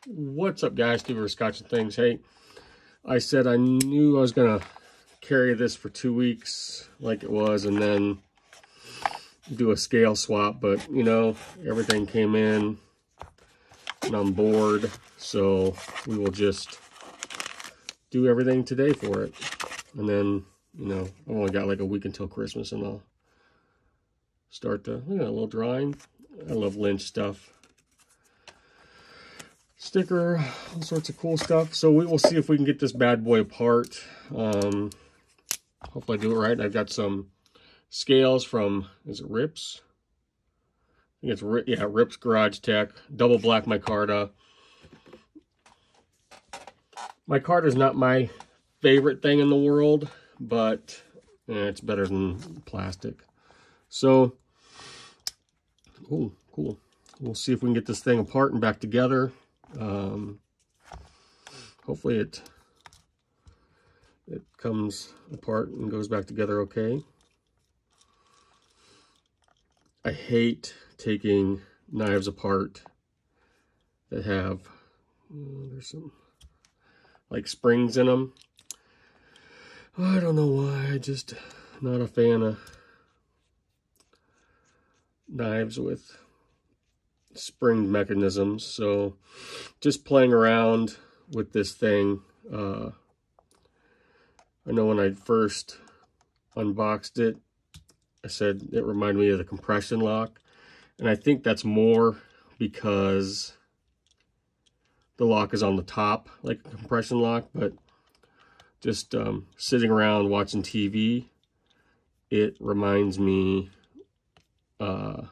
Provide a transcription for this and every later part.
What's up, guys? Steve over Scotch and Things. Hey, I said I knew I was gonna carry this for 2 weeks like it was and then do a scale swap, but you know, everything came in and I'm bored, so we will just do everything today for it. And then, you know, I've only got like a week until Christmas and I'll start to, look at that little drawing. I love Lynch stuff. Sticker, all sorts of cool stuff. So we will see if we can get this bad boy apart. Hopefully I do it right. I've got some scales from, is it Rips? I think it's, yeah, Rips Garage Tech. Double black micarta. Micarta is not my favorite thing in the world, but it's better than plastic. So, oh, cool. We'll see if we can get this thing apart and back together. Hopefully it comes apart and goes back together okay. I hate taking knives apart that have, there's some like springs in them. I don't know why, I just not a fan of knives with spring mechanisms. So just playing around with this thing. I know when I first unboxed it, I said it reminded me of the compression lock, and I think that's more because the lock is on the top like a compression lock, but just sitting around watching TV, it reminds me of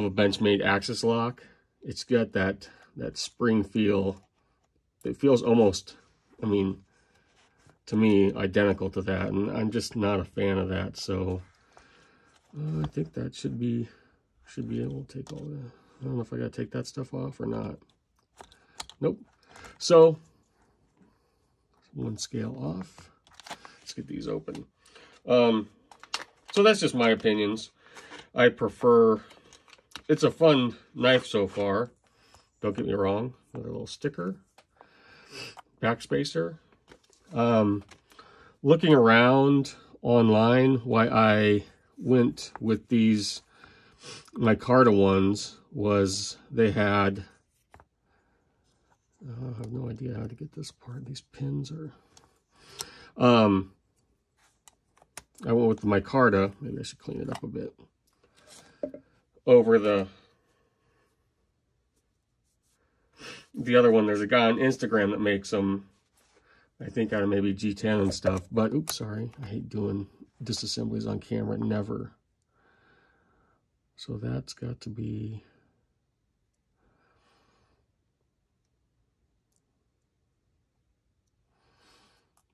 a Benchmade Axis lock. It's got that spring feel. It feels almost, I mean, to me, identical to that, and I'm just not a fan of that. So I think that should be able to take all the, I don't know if I got to take that stuff off or not. Nope. So one scale off. Let's get these open. So that's just my opinions. I prefer, it's a fun knife so far. Don't get me wrong. Another little sticker. Backspacer. Looking around online, why I went with these micarta ones was they had, I have no idea how to get this apart. These pins are, I went with the micarta. Maybe I should clean it up a bit. Over the other one, there's a guy on Instagram that makes them, I think out of maybe G10 and stuff, but oops, sorry. I hate doing disassemblies on camera, never. So that's got to be,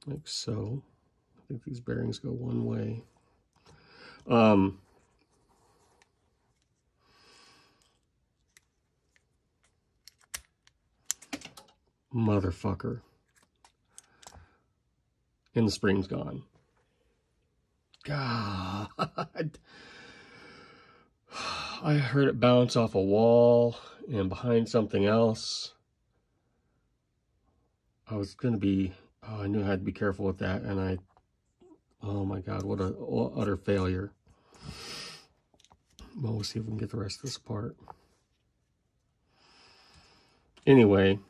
like so. I think these bearings go one way. Motherfucker. And the spring's gone. God. I heard it bounce off a wall and behind something else. I was going to be, oh, I knew I had to be careful with that. And oh my God, what an utter failure. Well, we'll see if we can get the rest of this apart. Anyway,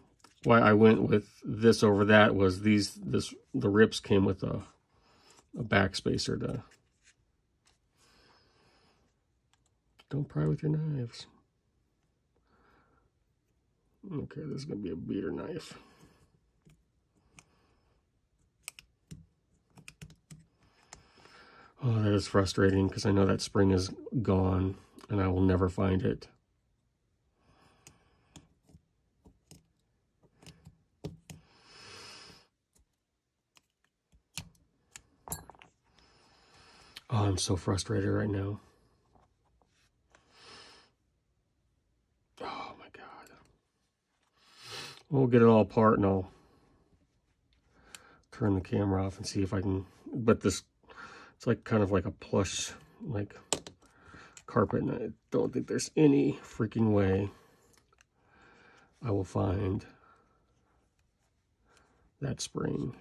why I went with this over that was the Rips came with a backspacer to, don't pry with your knives. Okay, this is going to be a beater knife. Oh, that is frustrating because I know that spring is gone and I will never find it. Oh, I'm so frustrated right now. Oh my God. We'll get it all apart and I'll turn the camera off and see if I can, but this, it's like kind of like a plush, like carpet, and I don't think there's any freaking way I will find that spring.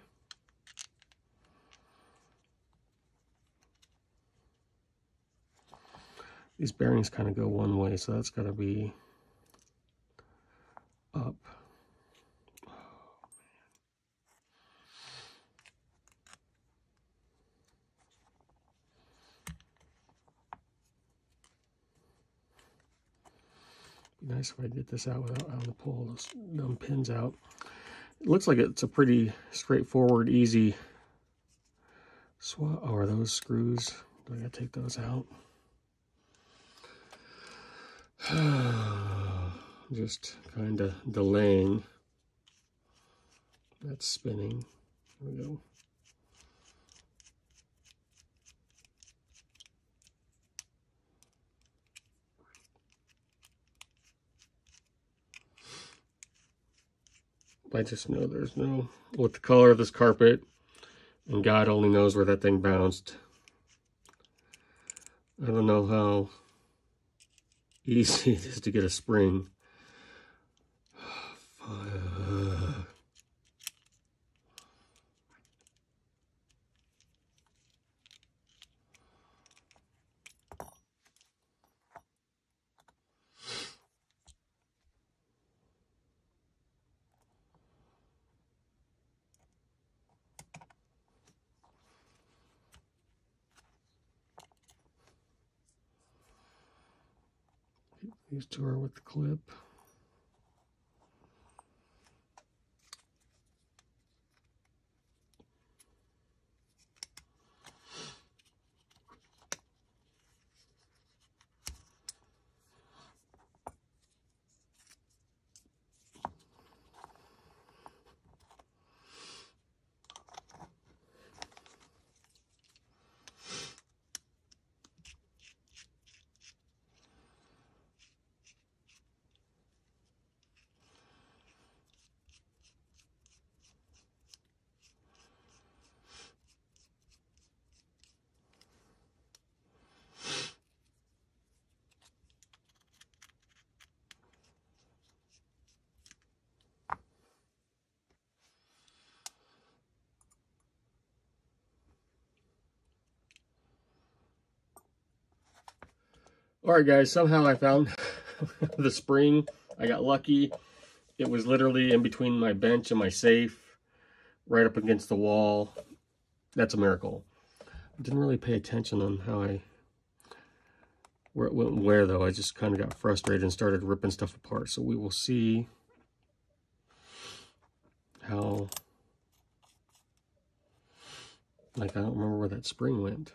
These bearings kind of go one way, so that's got to be up. Be nice if I get this out without having to pull those dumb pins out. It looks like it's a pretty straightforward, easy swap. Oh, are those screws? Do I gotta take those out? Just kind of delaying that spinning. There we go. I just know there's no, with the color of this carpet, and God only knows where that thing bounced. I don't know how easy it is to get a spring. These two are with the clip. All right, guys, somehow I found the spring. I got lucky. It was literally in between my bench and my safe, right up against the wall. That's a miracle. I didn't really pay attention on how where it went and where, though. I just kind of got frustrated and started ripping stuff apart. So we will see how, like, I don't remember where that spring went.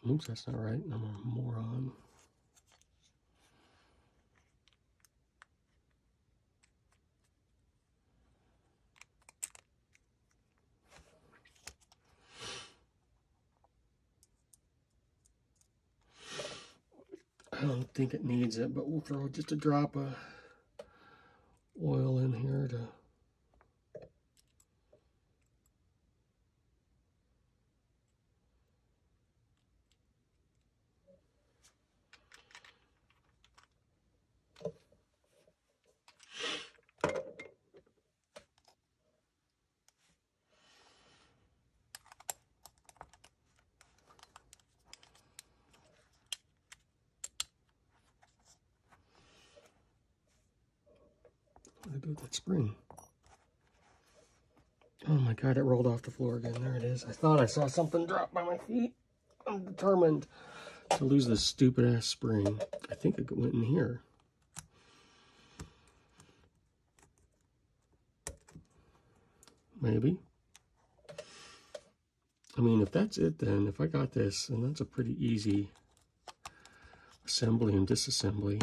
Oops, that's not right. I'm a moron. I don't think it needs it, but we'll throw just a drop of oil in here to what did I do with that spring? Oh my God, it rolled off the floor again. There it is. I thought I saw something drop by my feet. I'm determined to lose this stupid ass spring. I think it went in here. Maybe. I mean, if that's it, then if I got this, then that's a pretty easy assembly and disassembly.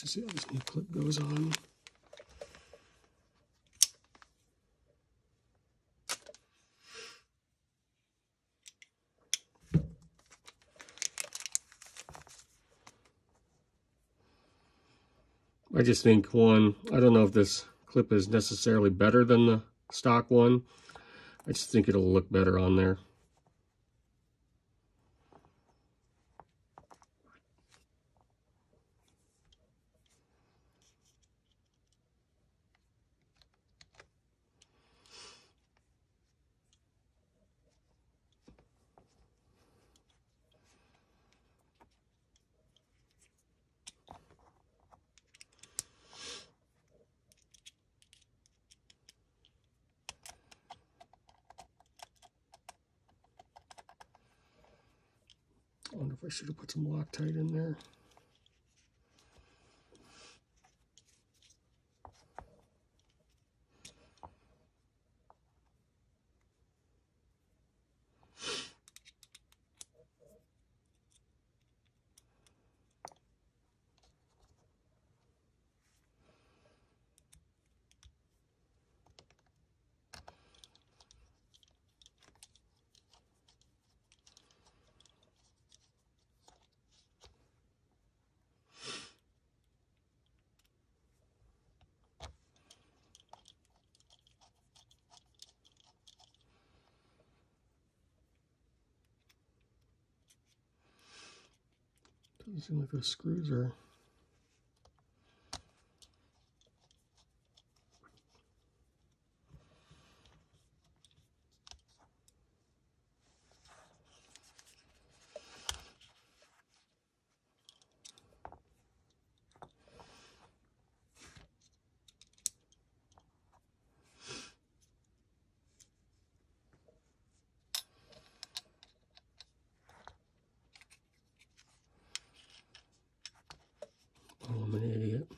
to see how this new clip goes on. I just think I don't know if this clip is necessarily better than the stock one. I just think it'll look better on there. I wonder if I should have put some Loctite in there. Doesn't seem like those screws are... Oh, I'm an idiot.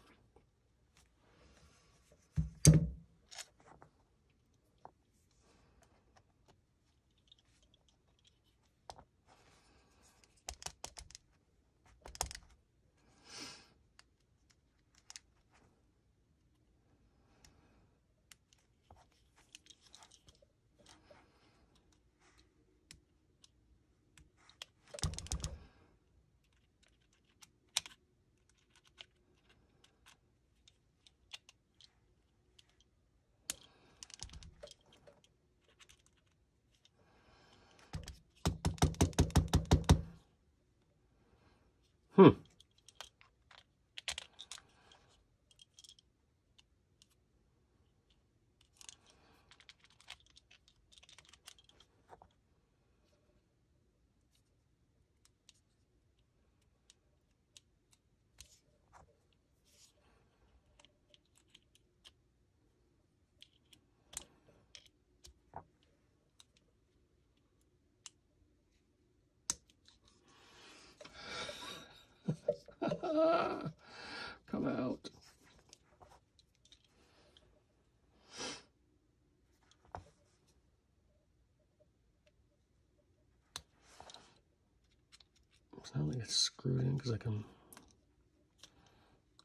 Come out. It's not like it's screwed in because I can...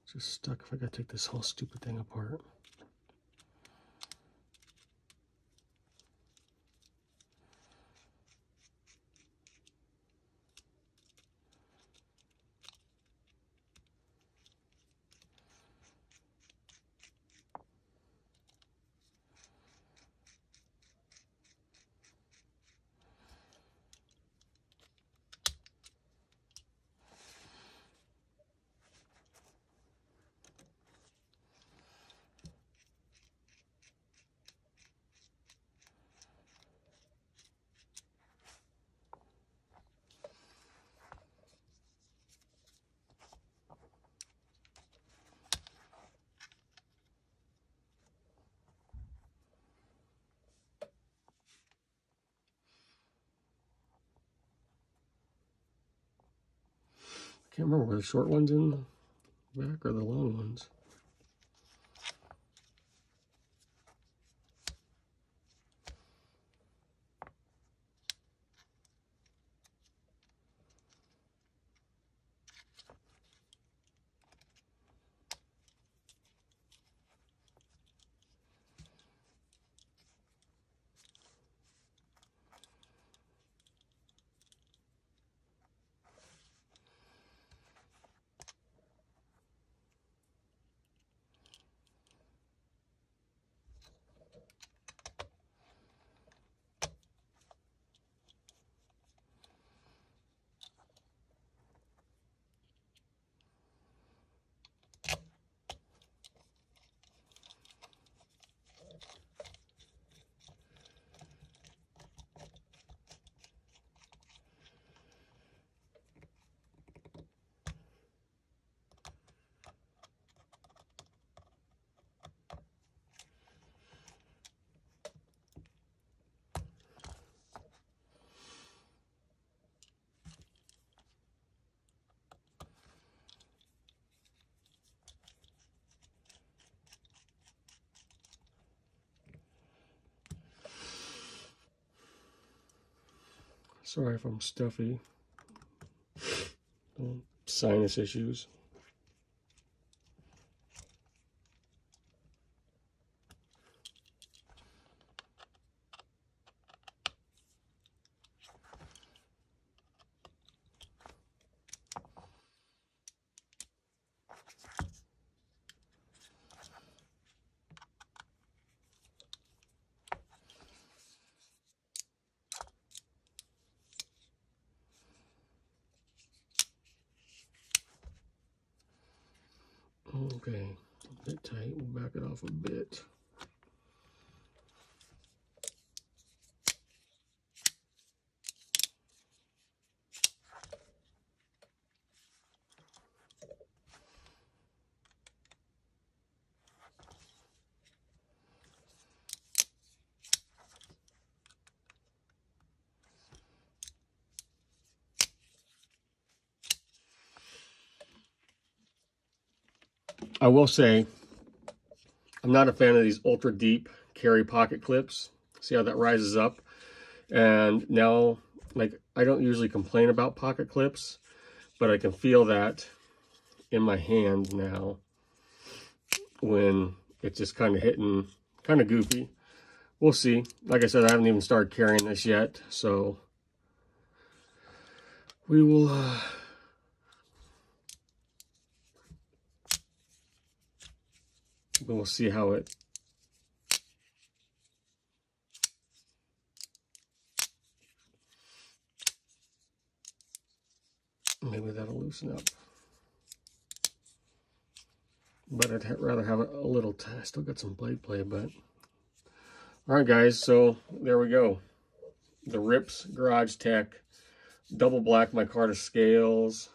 It's just stuck if I gotta take this whole stupid thing apart. Can't remember, were the short ones in the back or the long ones? Sorry if I'm stuffy. Sinus issues. Okay, a bit tight. We'll back it off a bit. I will say, I'm not a fan of these ultra deep carry pocket clips. See how that rises up? And now, like, I don't usually complain about pocket clips, but I can feel that in my hand now when it's just kind of hitting, kind of goofy. We'll see. Like I said, I haven't even started carrying this yet, so we will we'll see how it maybe that'll loosen up. But I'd rather have it a little tight. I still got some blade play, but all right, guys. So there we go. The Rips Garage Tech double black micarta scales.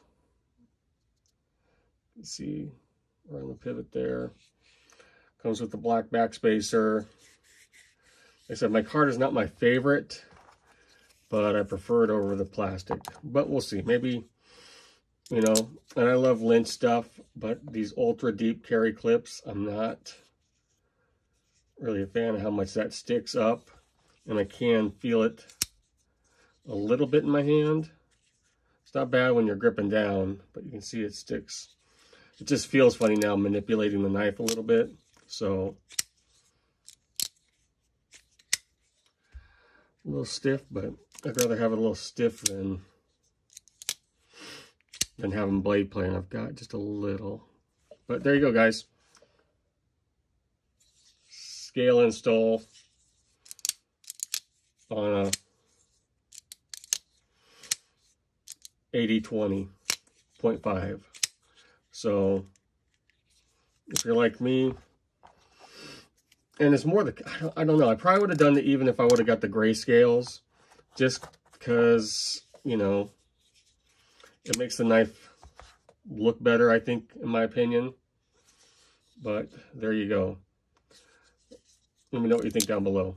You see around the pivot there. Comes with the black backspacer. Like I said, micarta is not my favorite, but I prefer it over the plastic. But we'll see. Maybe, you know, and I love lint stuff, but these ultra deep carry clips, I'm not really a fan of how much that sticks up. And I can feel it a little bit in my hand. It's not bad when you're gripping down, but you can see it sticks. It just feels funny now manipulating the knife a little bit. So a little stiff, but I'd rather have it a little stiff than having blade play, and I've got just a little. But there you go, guys. Scale install on a 80-20.5. So if you're like me, and it's more the, I don't know, I probably would have done it even if I would have got the gray scales, just because, you know, it makes the knife look better, I think, in my opinion. But there you go. Let me know what you think down below.